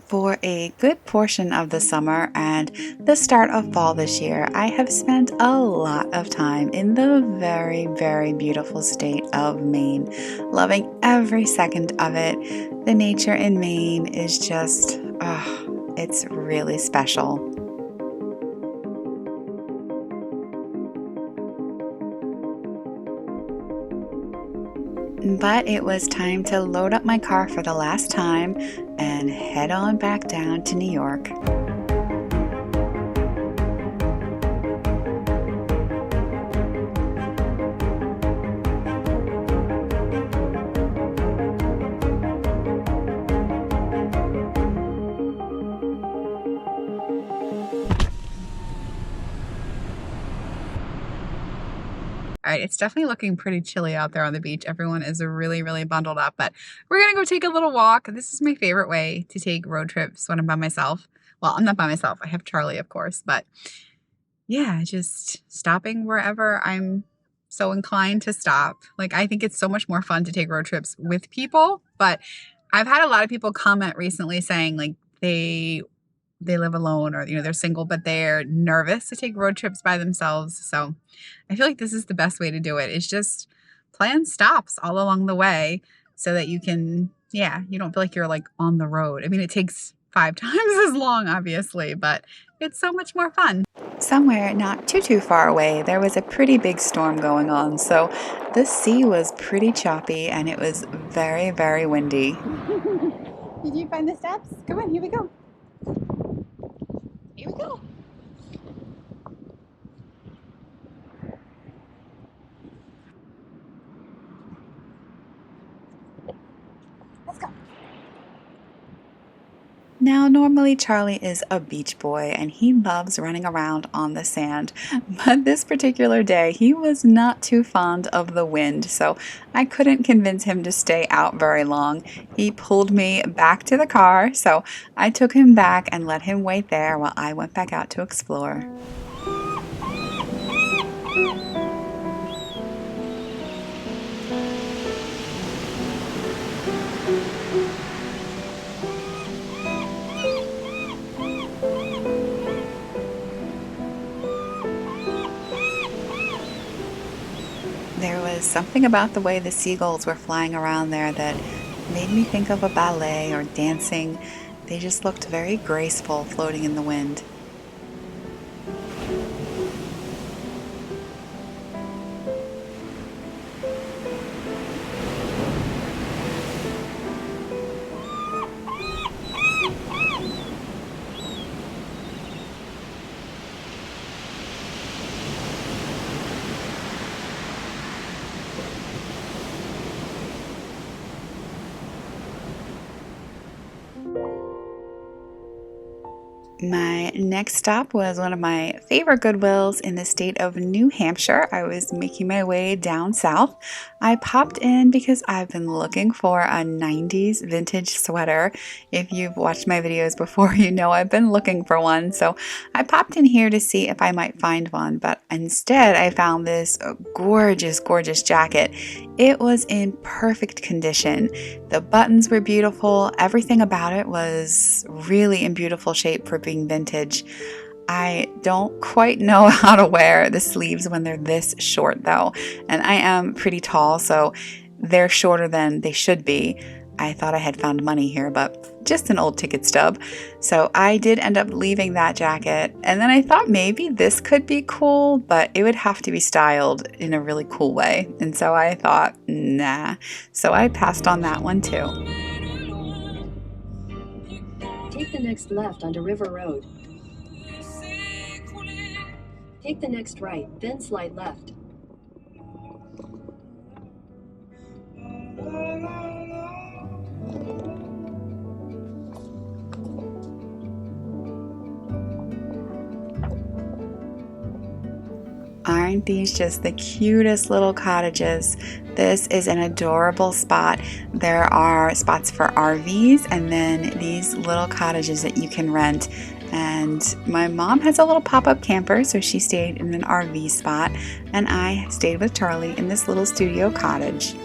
For a good portion of the summer and the start of fall this year, I have spent a lot of time in the very, very beautiful state of Maine, loving every second of it. The nature in Maine is just, it's really special. But it was time to load up my car for the last time and head on back down to New York. All right, it's definitely looking pretty chilly out there on the beach. Everyone is really, really bundled up, but we're going to go take a little walk. This is my favorite way to take road trips when I'm by myself. Well, I'm not by myself. I have Charlie, of course, but yeah, just stopping wherever I'm so inclined to stop. Like, I think it's so much more fun to take road trips with people, but I've had a lot of people comment recently saying like they live alone or, they're single, but they're nervous to take road trips by themselves. So I feel like this is the best way to do it. It's just plan stops all along the way so that you can, you don't feel like you're like on the road. I mean, it takes 5 times as long, obviously, but it's so much more fun. Somewhere not too far away, there was a pretty big storm going on. So the sea was pretty choppy and it was very, very windy. Did you find the steps? Come on, here we go. Here we go. Let's go. Now, normally Charlie is a beach boy and he loves running around on the sand, but this particular day he was not too fond of the wind, so I couldn't convince him to stay out very long. He pulled me back to the car, so I took him back and let him wait there while I went back out to explore. There was something about the way the seagulls were flying around there that made me think of a ballet or dancing. They just looked very graceful floating in the wind. My next stop was one of my favorite Goodwills in the state of New Hampshire. I was making my way down south. I popped in because I've been looking for a 90s vintage sweater. If you've watched my videos before, you know I've been looking for one. So I popped in here to see if I might find one, but instead I found this gorgeous, gorgeous jacket. It was in perfect condition. The buttons were beautiful. Everything about it was really in beautiful shape for being vintage. I don't quite know how to wear the sleeves when they're this short though, and I am pretty tall, so they're shorter than they should be. I thought I had found money here, but just an old ticket stub. So I did end up leaving that jacket, and then I thought maybe this could be cool, but it would have to be styled in a really cool way. And so I thought, nah. So I passed on that one too. Take the next left onto River Road. Take the next right, then slide left. Aren't these just the cutest little cottages? This is an adorable spot. There are spots for RVs and then these little cottages that you can rent. And my mom has a little pop-up camper, so she stayed in an RV spot, and I stayed with Charlie in this little studio cottage.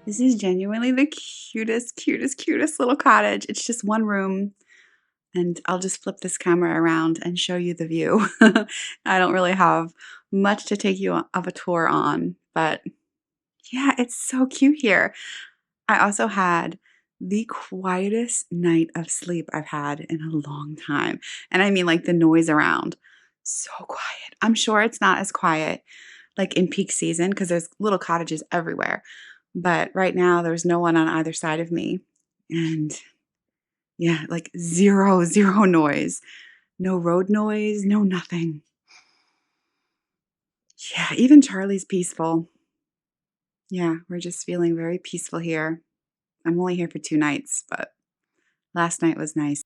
This is genuinely the cutest, cutest, cutest little cottage. It's just one room, and I'll just flip this camera around and show you the view. I don't really have much to take you of a tour on, but yeah, it's so cute here. I also had the quietest night of sleep I've had in a long time. And I mean, like the noise around, so quiet. I'm sure it's not as quiet like in peak season because there's little cottages everywhere. But right now, there's no one on either side of me. And yeah, like zero, zero noise. No road noise, no nothing. Yeah, even Charlie's peaceful. Yeah, we're just feeling very peaceful here. I'm only here for 2 nights, but last night was nice.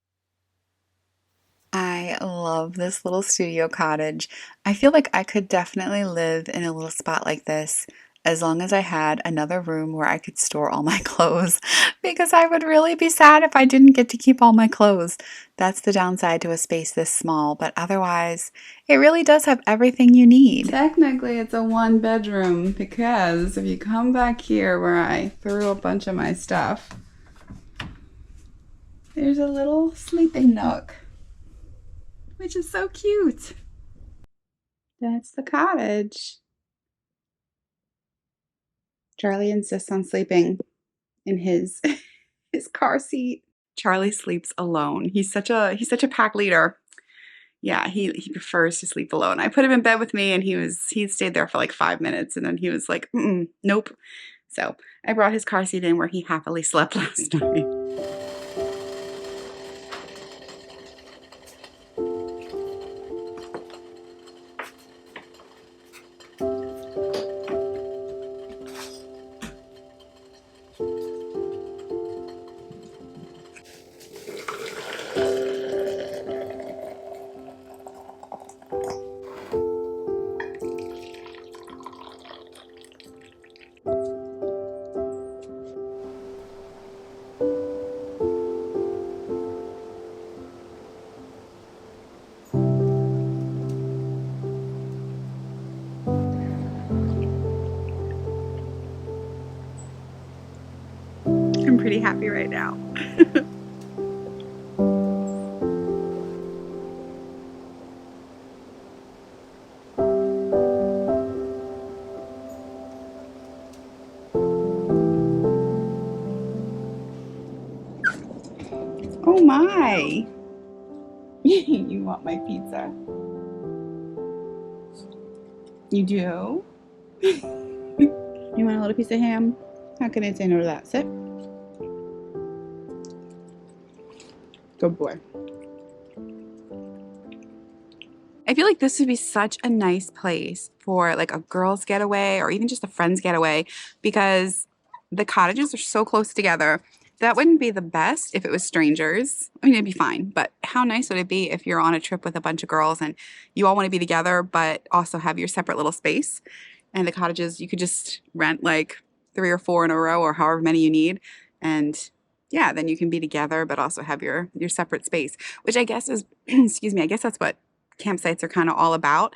I love this little studio cottage. I feel like I could definitely live in a little spot like this as long as I had another room where I could store all my clothes because I would really be sad if I didn't get to keep all my clothes. That's the downside to a space this small, but otherwise, it really does have everything you need. Technically, it's a 1-bedroom because if you come back here where I threw a bunch of my stuff, there's a little sleeping nook, which is so cute. That's the cottage. Charlie insists on sleeping in his his car seat. Charlie sleeps alone. He's such a pack leader. Yeah, he prefers to sleep alone. I put him in bed with me and he stayed there for like 5 minutes and then he was like, nope. So I brought his car seat in where he happily slept last night. I'm pretty happy right now. Oh my! You want my pizza? You do? You want a little piece of ham? How can I say no to that? Sit. Good boy. I feel like this would be such a nice place for like a girls' getaway or even just a friend's getaway because the cottages are so close together. That wouldn't be the best if it was strangers. I mean, it'd be fine, but how nice would it be if you're on a trip with a bunch of girls and you all want to be together, but also have your separate little space? And the cottages, you could just rent like 3 or 4 in a row or however many you need. And yeah, then you can be together, but also have your separate space, which I guess is, excuse me, I guess that's what campsites are kind of all about.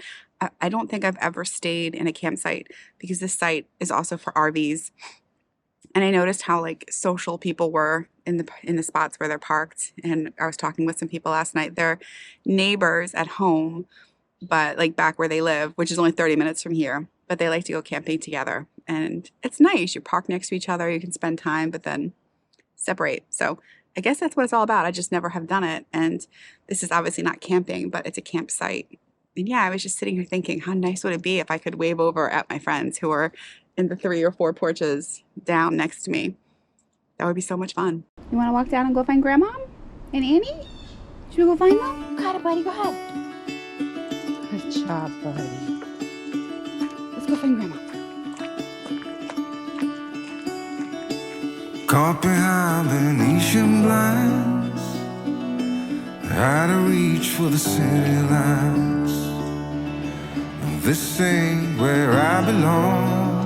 I don't think I've ever stayed in a campsite because this site is also for RVs. And I noticed how like social people were in the spots where they're parked. And I was talking with some people last night. They're neighbors at home, but like back where they live, which is only 30 minutes from here. But they like to go camping together. And it's nice. You park next to each other. You can spend time, but then separate. So I guess that's what it's all about. I just never have done it. And this is obviously not camping, but it's a campsite. And yeah, I was just sitting here thinking, how nice would it be if I could wave over at my friends who are in the 3 or 4 porches down next to me. That would be so much fun. You want to walk down and go find Grandma and Annie? Should we go find them? Got it, buddy. Go ahead. Good job, buddy. Let's go find Grandma. Caught behind Venetian blinds, out of reach for the city lights. This ain't where I belong.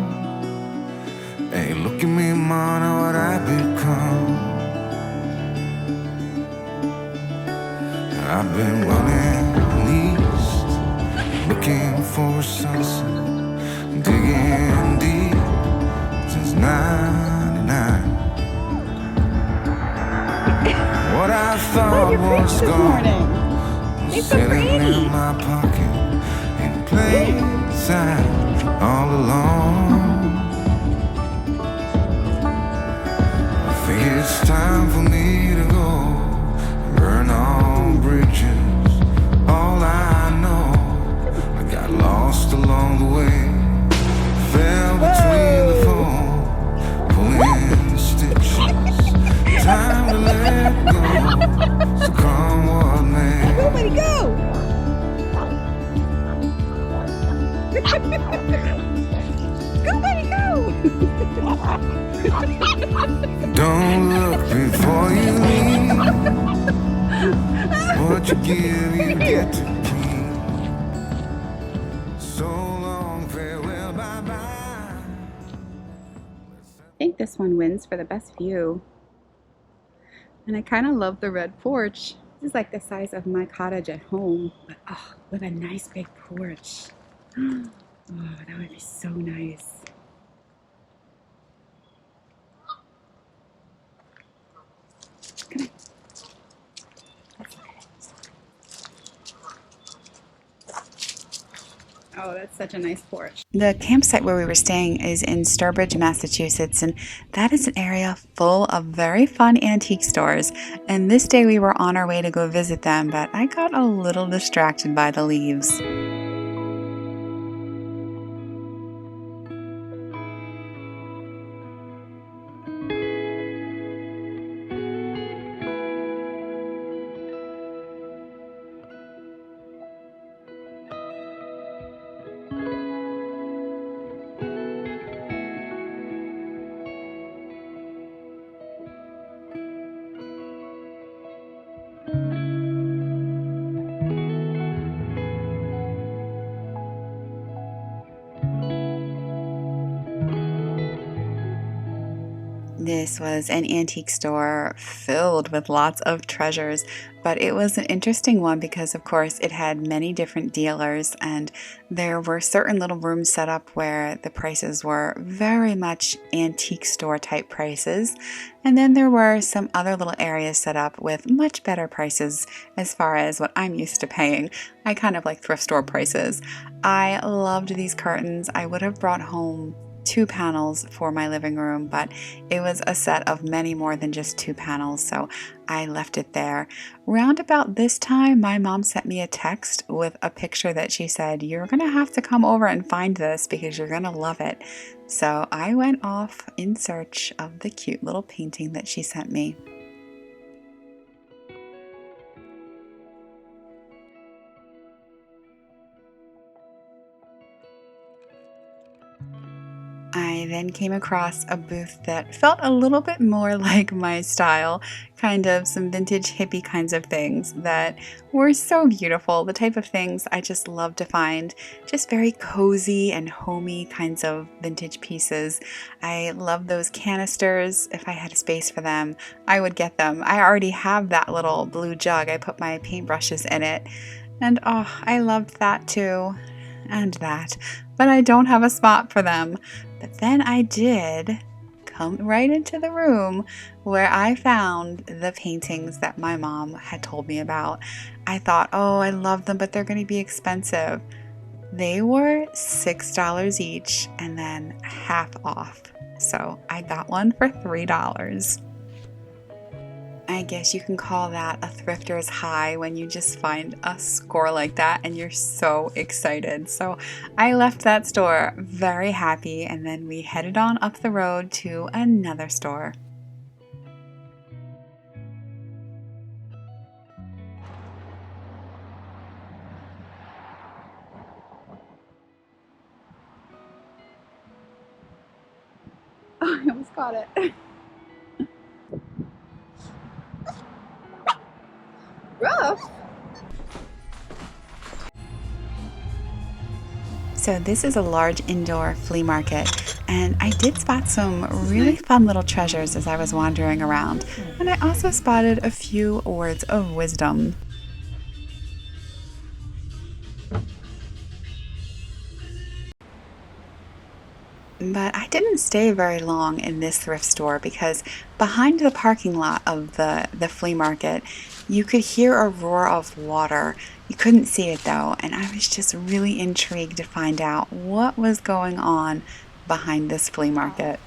Hey, look at me, man, what I become. I've been running east, looking for a sunset, digging deep since 9 thought your prints was this gone morning. was They're so sitting in pretty. my pocket in plain sight all along. I think it's time for me to go burn all bridges. All I know, I got lost along the way, fell between the foam, pulling the stitches. Time to let go, so come what may. Go, buddy, go! Go, buddy, go! Don't look before you leave. What you give, you get to keep. So long, farewell, bye-bye. I think this one wins for the best view. And I kind of love the red porch. This is like the size of my cottage at home, but oh, with a nice big porch. Oh, that would be so nice. Come on. Oh, that's such a nice porch. The campsite where we were staying is in Sturbridge, Massachusetts, and that is an area full of very fun antique stores. And this day we were on our way to go visit them, but I got a little distracted by the leaves. This was an antique store filled with lots of treasures, but it was an interesting one because, of course, it had many different dealers, and there were certain little rooms set up where the prices were very much antique store type prices, and then there were some other little areas set up with much better prices as far as what I'm used to paying. I kind of like thrift store prices. I loved these curtains. I would have brought home 2 panels for my living room, but it was a set of many more than just 2 panels, so I left it there. Round about this time, my mom sent me a text with a picture that she said, "You're gonna have to come over and find this because you're gonna love it." So I went off in search of the cute little painting that she sent me. I then came across a booth that felt a little bit more like my style, kind of some vintage hippie kinds of things that were so beautiful, the type of things I just love to find, just very cozy and homey kinds of vintage pieces. I love those canisters. If I had a space for them, I would get them. I already have that little blue jug. I put my paintbrushes in it, and oh, I loved that too. And that, but I don't have a spot for them. But then I did come right into the room where I found the paintings that my mom had told me about. I thought, oh, I love them, but they're going to be expensive. They were $6 each and then half off. So I got one for $3. I guess you can call that a thrifter's high when you just find a score like that and you're so excited. So I left that store very happy, and then we headed on up the road to another store. Oh, I almost got it. Rough. So this is a large indoor flea market, and I did spot some really fun little treasures as I was wandering around, and I also spotted a few words of wisdom. But I didn't stay very long in this thrift store because behind the parking lot of the flea market, you could hear a roar of water. You couldn't see it though, and I was just really intrigued to find out what was going on behind this flea market.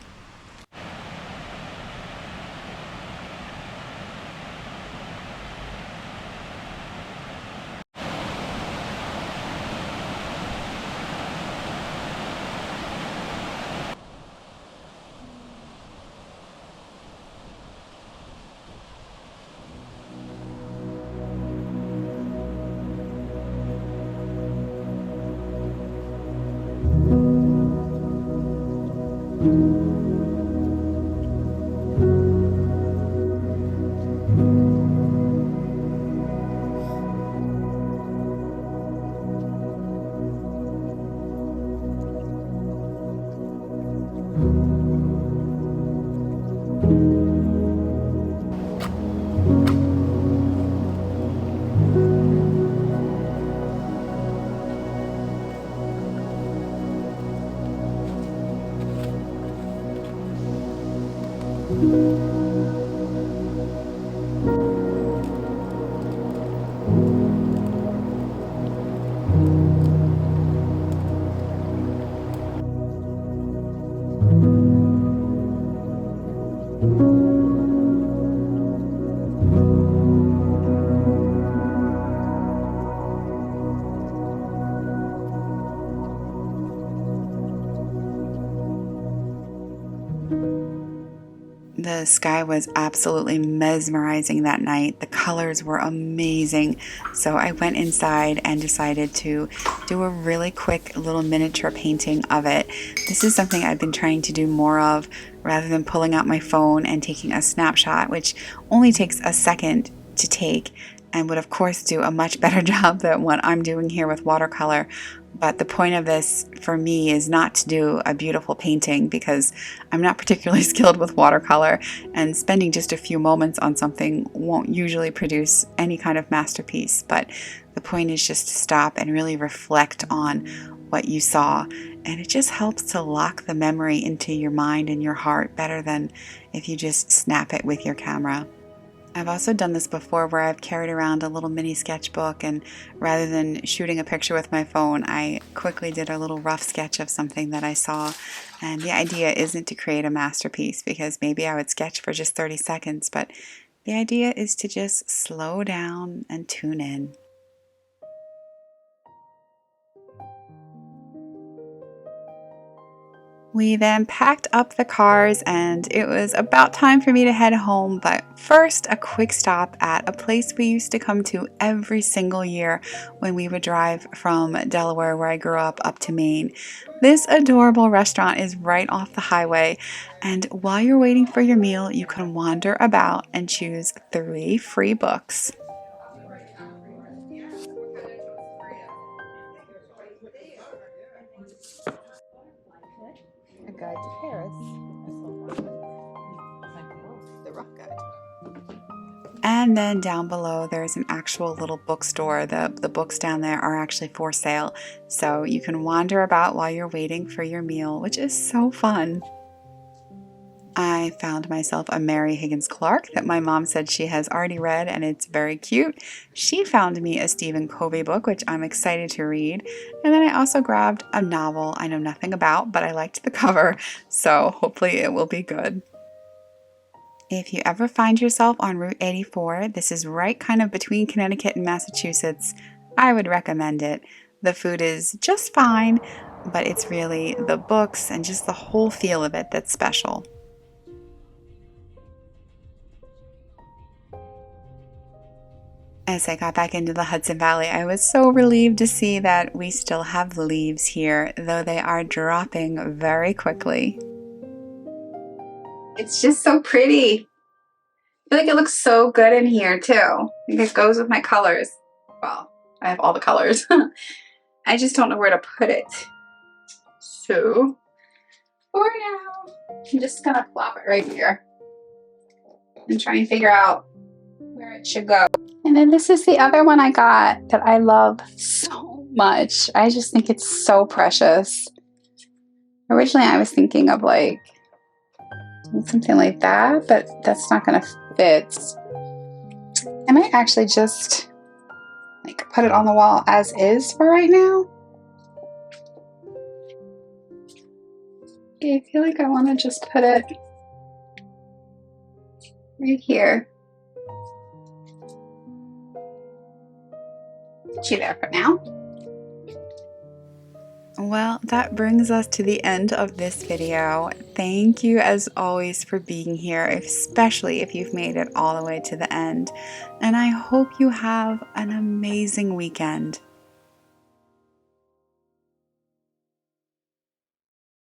The sky was absolutely mesmerizing that night. The colors were amazing. So I went inside and decided to do a really quick little miniature painting of it. This is something I've been trying to do more of rather than pulling out my phone and taking a snapshot, which only takes a second to take and would of course do a much better job than what I'm doing here with watercolor. But the point of this for me is not to do a beautiful painting because I'm not particularly skilled with watercolor, and spending just a few moments on something won't usually produce any kind of masterpiece. But the point is just to stop and really reflect on what you saw, and it just helps to lock the memory into your mind and your heart better than if you just snap it with your camera. I've also done this before where I've carried around a little mini sketchbook, and rather than shooting a picture with my phone, I quickly did a little rough sketch of something that I saw. And the idea isn't to create a masterpiece because maybe I would sketch for just 30 seconds, but the idea is to just slow down and tune in. We then packed up the cars and it was about time for me to head home, but first a quick stop at a place we used to come to every single year when we would drive from Delaware, where I grew up to Maine. This adorable restaurant is right off the highway, and while you're waiting for your meal, you can wander about and choose 3 free books. A Guide to Paris. The Rock Guide. And then down below, there's an actual little bookstore. The books down there are actually for sale. So you can wander about while you're waiting for your meal, which is so fun. I found myself a Mary Higgins Clark that my mom said she has already read, and it's very cute. She found me a Stephen Covey book, which I'm excited to read. And then I also grabbed a novel I know nothing about, but I liked the cover, so hopefully it will be good. If you ever find yourself on Route 84, this is right kind of between Connecticut and Massachusetts, I would recommend it. The food is just fine, but it's really the books and just the whole feel of it that's special. As I got back into the Hudson Valley, I was so relieved to see that we still have leaves here, though they are dropping very quickly. It's just so pretty. I feel like it looks so good in here too. I think it goes with my colors. Well, I have all the colors. I just don't know where to put it. So, for now, I'm just gonna plop it right here and try and figure out where it should go. And then this is the other one I got that I love so much. I just think it's so precious. Originally I was thinking of like something like that, but that's not gonna fit. I might actually just like put it on the wall as is for right now. Okay, I feel like I want to just put it right here. Put you there for now. Well, that brings us to the end of this video. Thank you as always for being here, especially if you've made it all the way to the end. And I hope you have an amazing weekend.